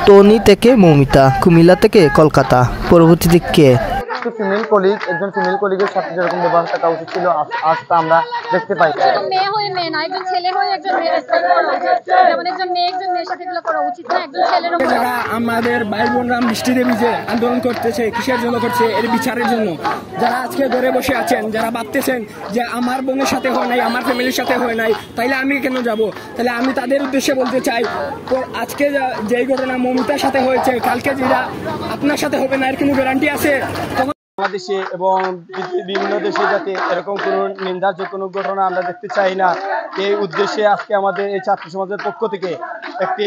Tony থেকে মৌমিতা, কুমিল্লা থেকে কলকাতা। পরবর্তীতে কে? ফিমেল কলিগ, একজন ফিমেল কলিগের সাথে যেরকম ব্যবহার থাকা উচিত ছিল আজ তা আমরা দেখতে পাই। মেয়ে হয়ে মেয়ে না, একজন ছেলে হয়ে একজন মেয়ে রেসপেক্ট করা উচিত। যেমন একজন মেয়ের সাথে এগুলো করা উচিত না, একজন ছেলের। যারা আমাদের ভাই বোনরা বৃষ্টিতে ভিজে আন্দোলন করতেছে, কিসের জন্য করছে? এর বিচারের জন্য। যারা আজকে ধরে বসে আছেন, যারা ভাবতেছেন যে আমার বোনের সাথে হয় নাই, আমার ফ্যামিলির সাথে হয় নাই, তাইলে আমি কেন যাব? তাহলে আমি তাদের উদ্দেশ্যে বলতে চাই, আজকে যেই ঘটনা মৌমিতার সাথে হয়েছে, কালকে যেটা আপনার সাথে হবে না, এর কোনো গ্যারান্টি আছে? বাংলাদেশে এবং বিভিন্ন দেশে যাতে এরকম কোনো নিন্দার কোনো ঘটনা আমরা দেখতে চাই না, এই উদ্দেশ্যে আজকে আমাদের এই ছাত্র সমাজের পক্ষ থেকে একটি।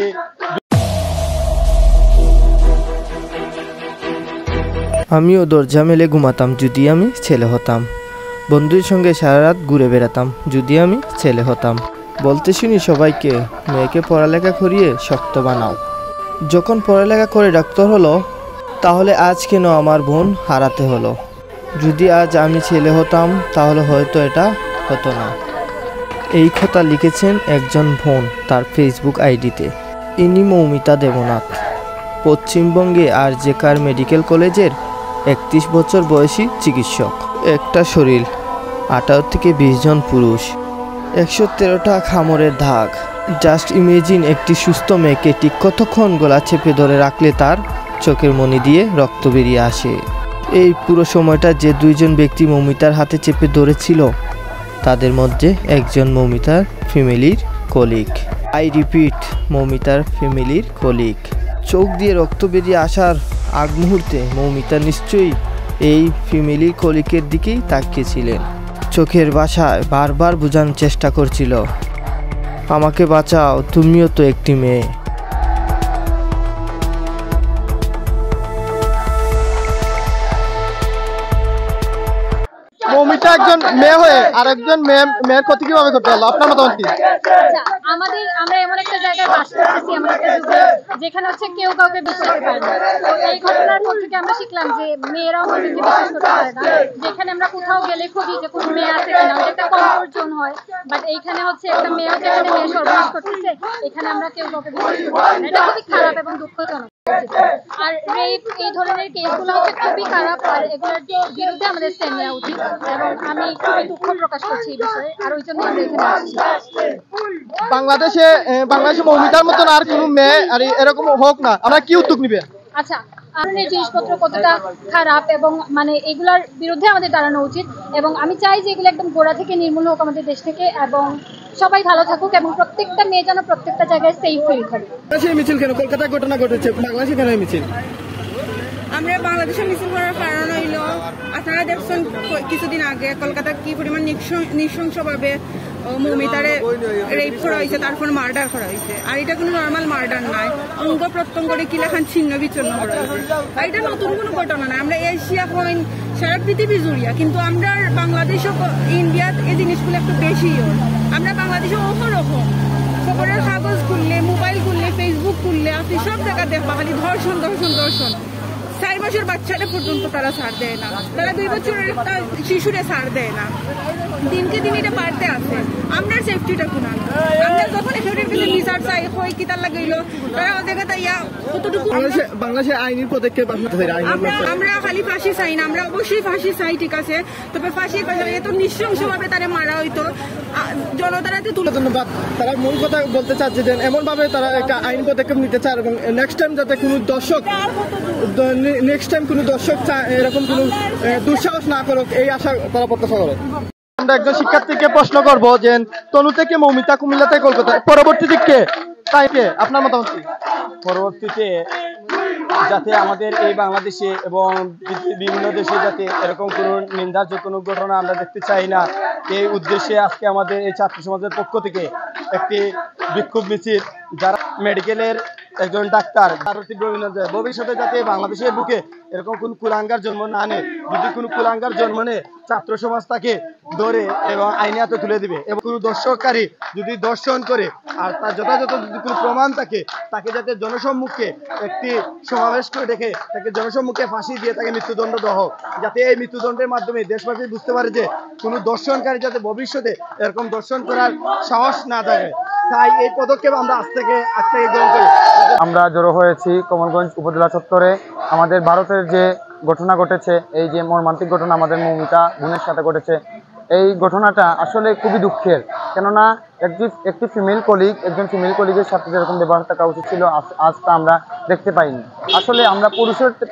আমিও দরজা মেলে ঘুমাতাম যদি আমি ছেলে হতাম। বন্ধুর সঙ্গে সারা রাত ঘুরে বেড়াতাম যদি আমি ছেলে হতাম। বলতে শুনি সবাইকে, মেয়েকে পড়ালেখা করিয়ে শক্ত বানাও। যখন পড়ালেখা করে ডাক্তার হলো, তাহলে আজ কেন আমার বোন হারাতে হলো? যদি আজ আমি ছেলে হতাম তাহলে হয়তো এটা হতো না। এই কথা লিখেছেন একজন বোন তার ফেসবুক আইডিতে। ইনি মৌমিতা দেবনাথ, পশ্চিমবঙ্গে আরজেকার মেডিকেল কলেজের 31 বছর বয়সী চিকিৎসক। একটা শরীর, 18 থেকে 20 জন পুরুষ, 113টা খামরের দাগ। জাস্ট ইমেজিন একটি সুস্থ মেয়েকে ঠিক কতক্ষণ গলা চেপে ধরে রাখলে তার চোখের মনি দিয়ে রক্ত বেরিয়ে আসে। এই পুরো সময়টা যে দুইজন ব্যক্তি মৌমিতার হাতে চেপে ধরেছিল, তাদের মধ্যে একজন মৌমিতার ফ্যামিলির কলিগ। আই রিপিট, মৌমিতার ফ্যামিলির কলিগ। চোখ দিয়ে রক্ত বেরিয়ে আসার আগ মুহূর্তে মৌমিতা নিশ্চয়ই এই ফ্যামিলির কলিগের দিকেই তাকিয়েছিলেন। চোখের ভাষায় বারবার বোঝানোর চেষ্টা করছিল, আমাকে বাঁচাও, তুমিও তো একটি মেয়ে। মৌমিতা একজন মেয়ে হয়ে আর একজন মেয়ের ক্ষতি কিভাবে করতে পারলো, আপনার মতামত কি? আমরা এমন একটা জায়গায় বাস করতেছি, এমন একটা যুগে যেখানে হচ্ছে কেউ কাউকে বিশ্বাস করতে পারে না। এই ঘটনার পর থেকে আমরা শিখলাম যে মেয়েরাও মেয়েকে বিশ্বাস করতে পারে না। যেখানে আমরা কোথাও গেলে খুঁজি যে কোনো মেয়ে আছে কিনা, একটা কমফোর্ট জোন হয়। বাট এইখানে হচ্ছে একটা মেয়েও যেখানে মেয়ে সর্বনাশ করতেছে, এখানে আমরা কেউ কাউকে বিশ্বাস করতে পারি না। এটা খুবই খারাপ এবং দুঃখজনক। আর রেপ, এই ধরনের কেসগুলো হচ্ছে খুবই খারাপ, আর এগুলোর বিরুদ্ধে আমাদের স্ট্যান্ড নেওয়া উচিত। এবং আমি খুবই দুঃখ প্রকাশ করছি এই বিষয়ে, আর ওই জন্য আমরা এখানে আসছি। বাংলাদেশে মৌমিতার মতন আর কোনো মেয়ে আর এরকম হোক না, আমরা কি উদ্যোগ নিবে? আচ্ছা, আমাদের জিনিসপত্র কতটা খারাপ এবং মানে এগুলোর বিরুদ্ধে আমাদের দাঁড়ানো উচিত। এবং আমি চাই যে এগুলো একদম গোড়া থেকে নির্মূল হোক আমাদের দেশ থেকে, এবং সবাই ভালো থাকুক এবং প্রত্যেকটা মেয়ে যেন প্রত্যেকটা জায়গায় সেফ ফিল করে। মিছিল কেন কলকাতায় ঘটনা ঘটেছে, বাংলাদেশে কেন মিছিল? আমরা বাংলাদেশে মিছিল করার কারণ হইল, আপনারা দেখছেন কিছুদিন আগে কলকাতা কি পরিমাণ নৃশংসভাবে মৌমিতারে রেপ করা হয়েছে, তারপর মার্ডার করা হয়েছে। আর এটা কোনো নর্মাল মার্ডার নয়, অঙ্গ প্রত্যঙ্গরে কিলাখান ছিন্ন বিচ্ছিন্ন করা হয়েছে। আর এটা নতুন কোনো ঘটনা নয়, আমরা এশিয়া হইন সারা পৃথিবী জুড়িয়া, কিন্তু আমরা বাংলাদেশও ইন্ডিয়াত এই জিনিসগুলো একটু বেশি। আমরা বাংলাদেশে অহরহ খবরের কাগজ খুললে, মোবাইল খুললে, ফেসবুক খুললে আপনি সব জায়গা দেখবা খালি ধর্ষণ ধর্ষণ ধর্ষণ। 4 মাসের বাচ্চাটা পর্যন্ত তারা ছাড় দেয় না, তারা 2 বছরের একটা শিশুরে ছাড় দেয় না। দিনকে দিন এটা বাড়তে আছে। আমরা সেফটিটা কোন আমরা যখন এখানে বিচার চাই হয় কি তার লাগাইল, তারা ওদের তাইয়া কতটুকু বাংলাদেশে আইনের পদক্ষেপ আমরা খালি ফাঁসি চাই না, আমরা অবশ্যই ফাঁসি চাই, ঠিক আছে। তবে ফাঁসির পাশাপাশি এত নৃশংসভাবে তারা মারা হইতো, জনতারাতে তুলে। ধন্যবাদ। তারা মূল কথা বলতে চাচ্ছে যে এমন ভাবে তারা একটা আইন পদক্ষেপ নিতে চায় এবং নেক্সট টাইম যাতে কোনো দর্শক এরকম কোনো দুঃসাহস না করুক, এই আশা তারা প্রত্যাশা করে। আমরা একজন শিক্ষার্থীকে প্রশ্ন করবো যে তনু থেকে মৌমিতা, কুমিল্লা থেকে কলকাতা, পরবর্তীতে কে? তাই কে, আপনার মতামত কি? পরবর্তীতে যাতে আমাদের এই বাংলাদেশে এবং বিভিন্ন দেশে যাতে এরকম কোনো নিন্দার কোনো ঘটনা আমরা দেখতে চাই না, এই উদ্দেশ্যে আজকে আমাদের এই ছাত্র সমাজের পক্ষ থেকে একটি বিক্ষোভ মিছিল। যারা মেডিকেলের একজন ডাক্তার, তার তীব্র অভিনন্দন। ভবিষ্যতে যাতে বাংলাদেশের বুকে এরকম কোন কুলাঙ্গার জন্ম না নেয়, যদি কোনো কুলাঙ্গার জন্ম নেয় ছাত্র সমাজ তাকে ধরে এবং আইনে হাতে তুলে দিবে। এবং কোনো দর্শককারী যদি দর্শন করে আর তার যথাযথ যদি কোনো প্রমাণ থাকে, তাকে যাতে জনসম্মুখে একটি সমাবেশ করে ডেকে তাকে জনসম্মুখে ফাঁসি দিয়ে তাকে মৃত্যুদণ্ড দেওয়া হোক, যাতে এই মৃত্যুদণ্ডের মাধ্যমে দেশবাসী বুঝতে পারে যে কোনো দর্শনকারী যাতে ভবিষ্যতে এরকম দর্শন করার সাহস না থাকে। তাই এই পদক্ষেপ আমরা আজ থেকে গ্রহণ করি। আমরা জড়ো হয়েছি কমলগঞ্জ উপজেলা চত্বরে। আমাদের ভারতের যে ঘটনা ঘটেছে, এই যে মর্মান্তিক ঘটনা আমাদের মৌমিতা বোনের সাথে ঘটেছে, এই ঘটনাটা আসলে খুবই দুঃখের। কেননা একজন ফিমেল কলিগের সাথে যেরকম ব্যবহার থাকা উচিত ছিল, আজ তা আমরা দেখতে পাইনি। আসলে আমরা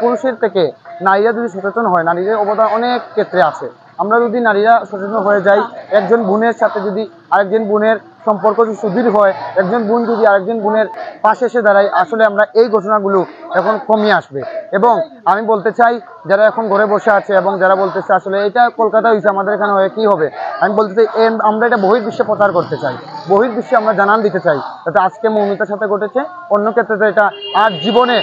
পুরুষের থেকে নারীরা যদি সচেতন হয়, নারীদের অবদান অনেক ক্ষেত্রে আছে। আমরা যদি নারীরা সচেতন হয়ে যাই, একজন বোনের সাথে যদি আরেকজন বোনের সম্পর্ক যদি সুদৃঢ় হয়, একজন বোন যদি আরেকজন বোনের পাশে এসে দাঁড়ায়, আসলে আমরা এই ঘটনাগুলো এখন কমিয়ে আসবে। এবং আমি বলতে চাই, যারা এখন ঘরে বসে আছে এবং যারা বলতেছে আসলে এটা কলকাতা হয়েছে, আমাদের এখানে হয়ে কী হবে, আমি বলতে চাই আমরা এটা বহির্বিশ্বে প্রচার করতে চাই, বহির্বিশ্বে আমরা জানান দিতে চাই, যাতে আজকে মৌমিতার সাথে ঘটেছে, অন্য ক্ষেত্রে এটা আর জীবনে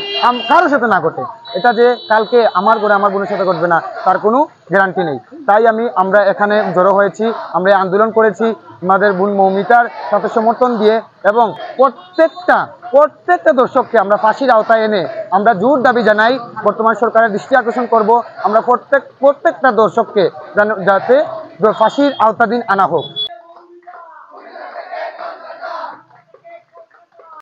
কারোর সাথে না ঘটে। এটা যে কালকে আমার ঘরে আমার বোনের সাথে ঘটবে না, তার কোনো গ্যারান্টি নেই। তাই আমরা এখানে জড়ো হয়েছি, আমরা আন্দোলন করেছি আমাদের বোন মৌমিতার সাথে সমর্থন দিয়ে, এবং প্রত্যেকটা দর্শককে আমরা ফাঁসির আওতায় এনে আমরা জোর দাবি জানাই, বর্তমান সরকারের দৃষ্টি আকর্ষণ করব, আমরা প্রত্যেকটা দর্শককে যাতে ফাঁসির আওতাধীন আনা হোক।